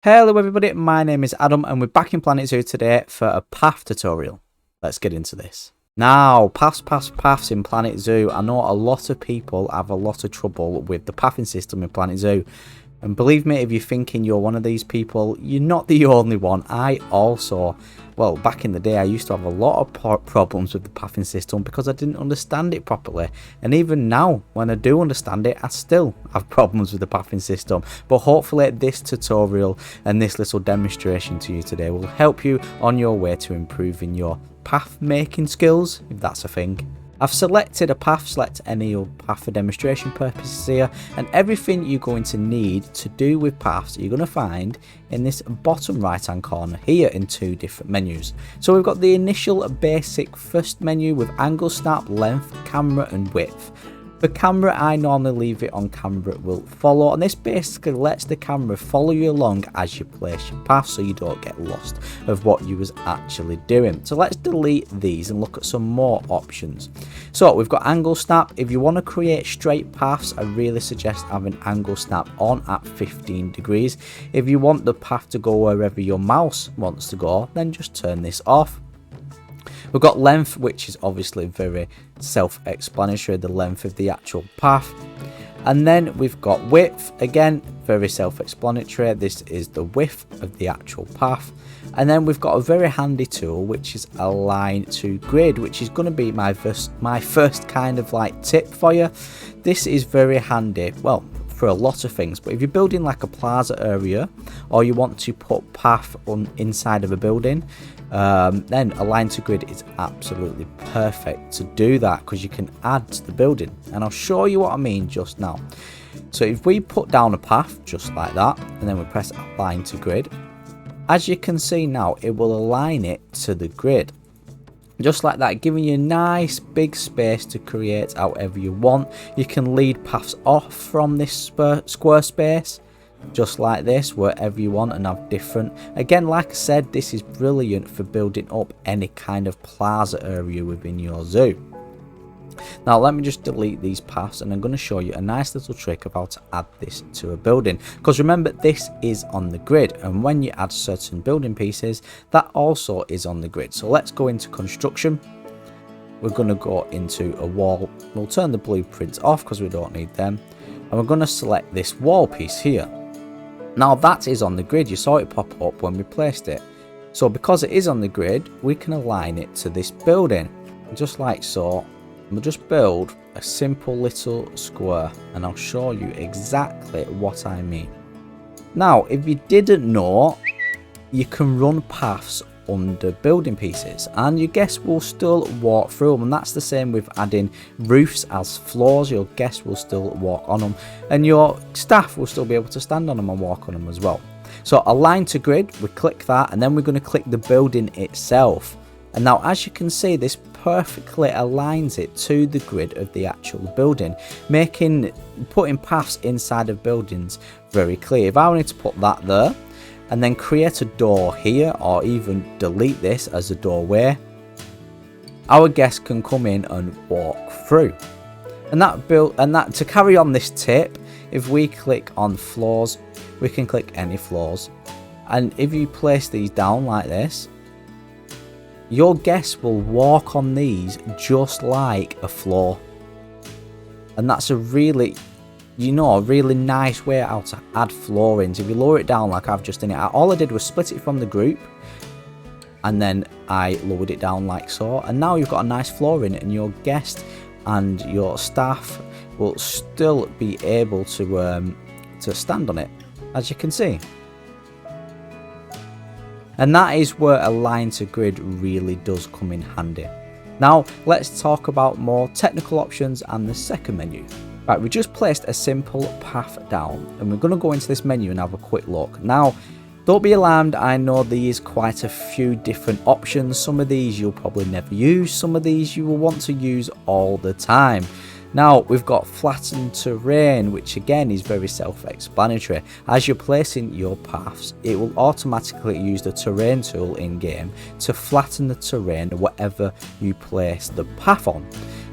Hello everybody, my name is Adam and we're back in Planet Zoo today for a path tutorial. Let's get into this. Now, paths in Planet Zoo. I know a lot of people have a lot of trouble with the pathing system in Planet Zoo. And believe me, if you're thinking you're one of these people, you're not the only one. I also, well, back in the day, I used to have a lot of problems with the pathing system because I didn't understand it properly. And even now, when I do understand it, I still have problems with the pathing system. But hopefully this tutorial and this little demonstration to you today will help you on your way to improving your path making skills, if that's a thing. I've selected a path, select any path for demonstration purposes here, and everything you're going to need to do with paths you're going to find in this bottom right hand corner here in two different menus. So we've got the initial basic first menu with angle, snap, length, camera and width. For camera, I normally leave it on camera will follow, and this basically lets the camera follow you along as you place your path so you don't get lost of what you was actually doing. So let's delete these and look at some more options. So we've got angle snap. If you want to create straight paths, I really suggest having angle snap on at 15 degrees. If you want the path to go wherever your mouse wants to go, then just turn this off. We've got length, which is obviously very self-explanatory, the length of the actual path. And then we've got width, again, very self-explanatory. This is the width of the actual path. And then we've got a very handy tool, which is align to grid, which is going to be my first kind of like tip for you. This is very handy, well, for a lot of things, but if you're building like a plaza area or you want to put path on inside of a building, then align to grid is absolutely perfect to do that because you can add to the building, and I'll show you what I mean just now. So if we put down a path just like that and then we press align to grid, as you can see now it will align it to the grid just like that, giving you a nice big space to create however you want. You can lead paths off from this square space just like this wherever you want and have different. Again, like I said, this is brilliant for building up any kind of plaza area within your zoo. Now let me just delete these paths and I'm going to show you a nice little trick of how to add this to a building, because remember this is on the grid, and when you add certain building pieces that also is on the grid. So let's go into construction. We're going to go into a wall. We'll turn the blueprints off because we don't need them, and we're going to select this wall piece here. Now that is on the grid, you saw it pop up when we placed it. So because it is on the grid, we can align it to this building just like so. We'll just build a simple little square and I'll show you exactly what I mean. Now if you didn't know, you can run paths under building pieces and your guests will still walk through them, and that's the same with adding roofs as floors. Your guests will still walk on them and your staff will still be able to stand on them and walk on them as well. So align to grid, we click that and then we're going to click the building itself, and now as you can see this perfectly aligns it to the grid of the actual building, making putting paths inside of buildings very clear. If I wanted to put that there and then create a door here, or even delete this as a doorway, our guests can come in and walk through. And that to carry on this tip, if we click on floors, we can click any floors, and if you place these down like this, your guests will walk on these just like a floor. And that's a really, a really nice way how to add floorings. If you lower it down like I've just done it, all I did was split it from the group and then I lowered it down like so, and now you've got a nice flooring and your guest and your staff will still be able to stand on it, as you can see. And that is where align to grid really does come in handy. Now let's talk about more technical options and the second menu. Right, we just placed a simple path down and we're going to go into this menu and have a quick look. Now don't be alarmed, I know there is quite a few different options. Some of these you'll probably never use, some of these you will want to use all the time. Now we've got flattened terrain, which again is very self-explanatory. As you're placing your paths, it will automatically use the terrain tool in game to flatten the terrain whatever you place the path on.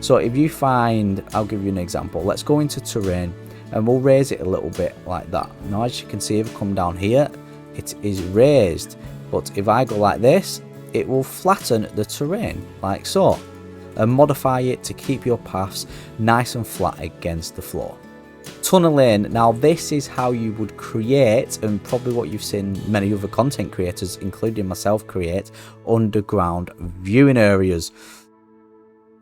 So if you find, I'll give you an example, let's go into terrain and we'll raise it a little bit like that. Now as you can see, if we come down here, it is raised, but if I go like this, it will flatten the terrain like so, and modify it to keep your paths nice and flat against the floor. Tunneling, now this is how you would create, and probably what you've seen many other content creators, including myself, create underground viewing areas.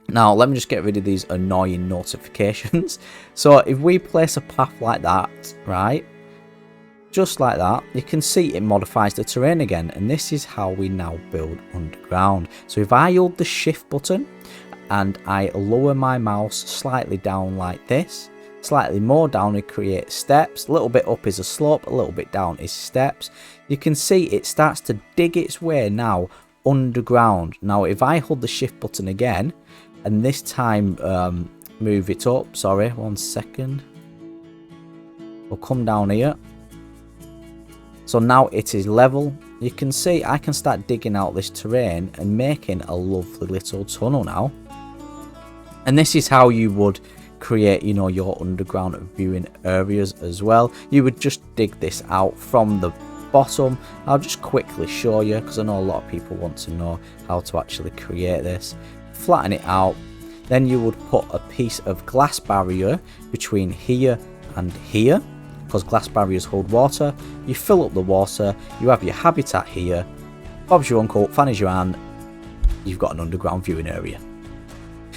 Now let me just get rid of these annoying notifications. So if we place a path like that, right, just like that, you can see it modifies the terrain again, and this is how we now build underground. So if I hold the shift button and I lower my mouse slightly down like this, slightly more down, we create steps. A little bit up is a slope, a little bit down is steps. You can see it starts to dig its way now underground. Now if I hold the shift button again, and this time move it up, sorry, 1 second, we'll come down here. So now it is level. You can see I can start digging out this terrain and making a lovely little tunnel now. And this is how you would create, you know, your underground viewing areas as well. You would just dig this out from the bottom. I'll just quickly show you, because I know a lot of people want to know how to actually create this. Flatten it out, then you would put a piece of glass barrier between here and here, because glass barriers hold water. You fill up the water, you have your habitat here, Bob's your uncle, Fanny's your aunt, you've got an underground viewing area.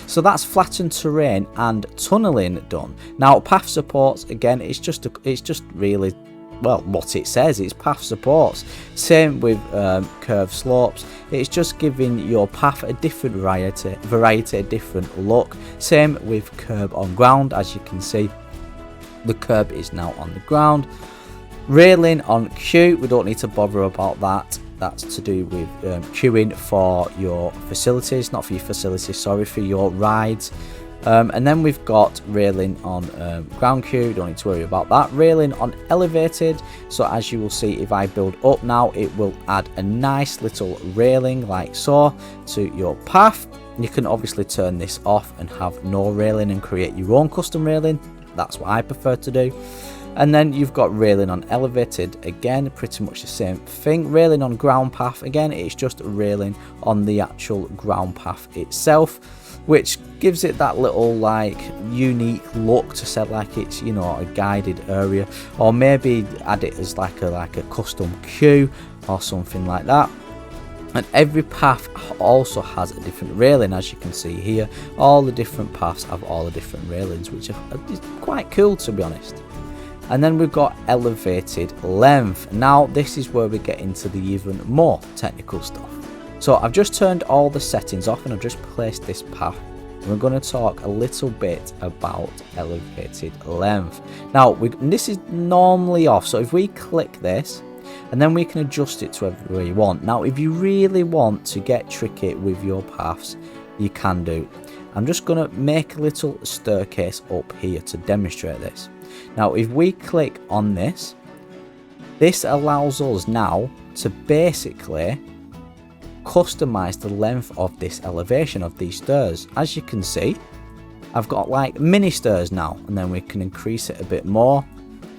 So that's flattened terrain and tunneling done. Now path supports, again, it's just really, well, what it says, it's path supports. Same with curved slopes, it's just giving your path a different variety, a different look. Same with curb on ground, as you can see, the curb is now on the ground. Railing on queue, we don't need to bother about that. That's to do with queuing for your facilities, not for your facilities, sorry, for your rides. And then we've got railing on ground queue, don't need to worry about that. Railing on elevated, so as you will see, if I build up now, it will add a nice little railing like so to your path. You can obviously turn this off and have no railing and create your own custom railing. That's what I prefer to do. And then you've got railing on elevated, again pretty much the same thing. Railing on ground path, again it's just railing on the actual ground path itself, which gives it that little like unique look to say like it's, you know, a guided area, or maybe add it as like a custom queue or something like that. And every path also has a different railing, as you can see here. All the different paths have all the different railings, which are quite cool, to be honest. And then we've got elevated length. Now this is where we get into the even more technical stuff. So I've just turned all the settings off and I've just placed this path. And we're going to talk a little bit about elevated length. Now this is normally off, so if we click this, and then we can adjust it to whatever you want. Now if you really want to get tricky with your paths, you can do. I'm just going to make a little staircase up here to demonstrate this. Now if we click on this, this allows us now to basically customize the length of this elevation of these stairs. As you can see, I've got like mini stairs now, and then we can increase it a bit more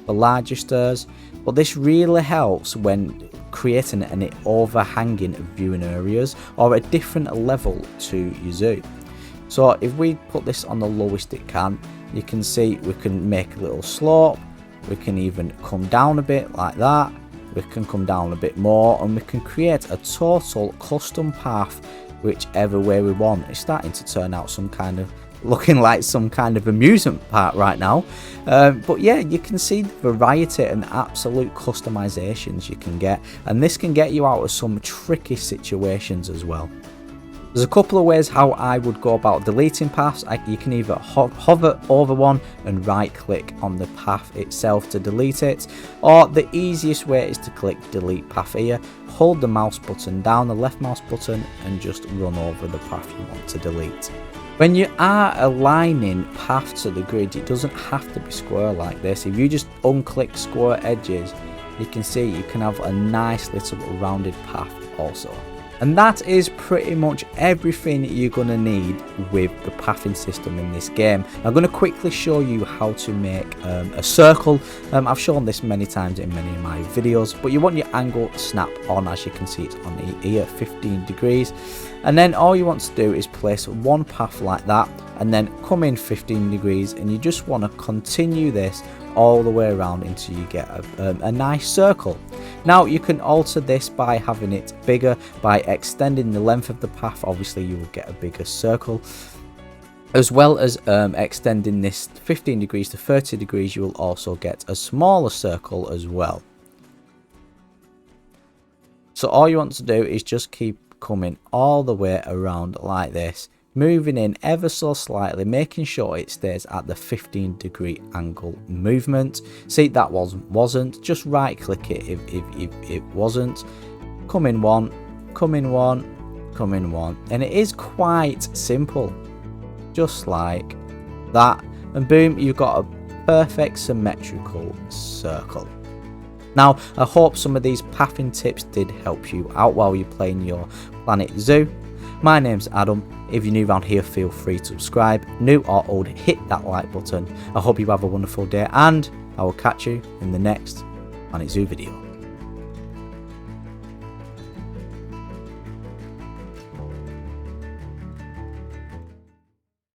for larger stairs. But this really helps when creating any overhanging viewing areas or a different level to your zoo. So if we put this on the lowest it can, you can see we can make a little slope, we can even come down a bit like that, we can come down a bit more, and we can create a total custom path whichever way we want. It's starting to turn out looking like some kind of amusement park right now, but yeah, you can see the variety and absolute customizations you can get, and this can get you out of some tricky situations as well. There's a couple of ways how I would go about deleting paths. You can either hover over one and right click on the path itself to delete it, or the easiest way is to click delete path here, hold the mouse button down, the left mouse button, and just run over the path you want to delete. When you are aligning path to the grid, it doesn't have to be square like this. If you just unclick square edges, you can see you can have a nice little rounded path also. And that is pretty much everything you're going to need with the pathing system in this game. I'm going to quickly show you how to make a circle. I've shown this many times in many of my videos, but you want your angle snap on, as you can see it's on here, 15 degrees. And then all you want to do is place one path like that, and then come in 15 degrees, and you just want to continue this all the way around until you get a nice circle. Now you can alter this by having it bigger, by extending the length of the path. Obviously you will get a bigger circle, as well as extending this 15 degrees to 30 degrees. You will also get a smaller circle as well. So all you want to do is just keep coming all the way around like this, moving in ever so slightly, making sure it stays at the 15-degree angle movement. See, that wasn't. Just right click it if it wasn't. Come in one, come in one, come in one. And it is quite simple. Just like that. And boom, you've got a perfect symmetrical circle. Now, I hope some of these pathing tips did help you out while you're playing your Planet Zoo. My name's Adam. If you're new around here, feel free to subscribe. New or old, hit that like button. I hope you have a wonderful day, and I will catch you in the next Planet Zoo video.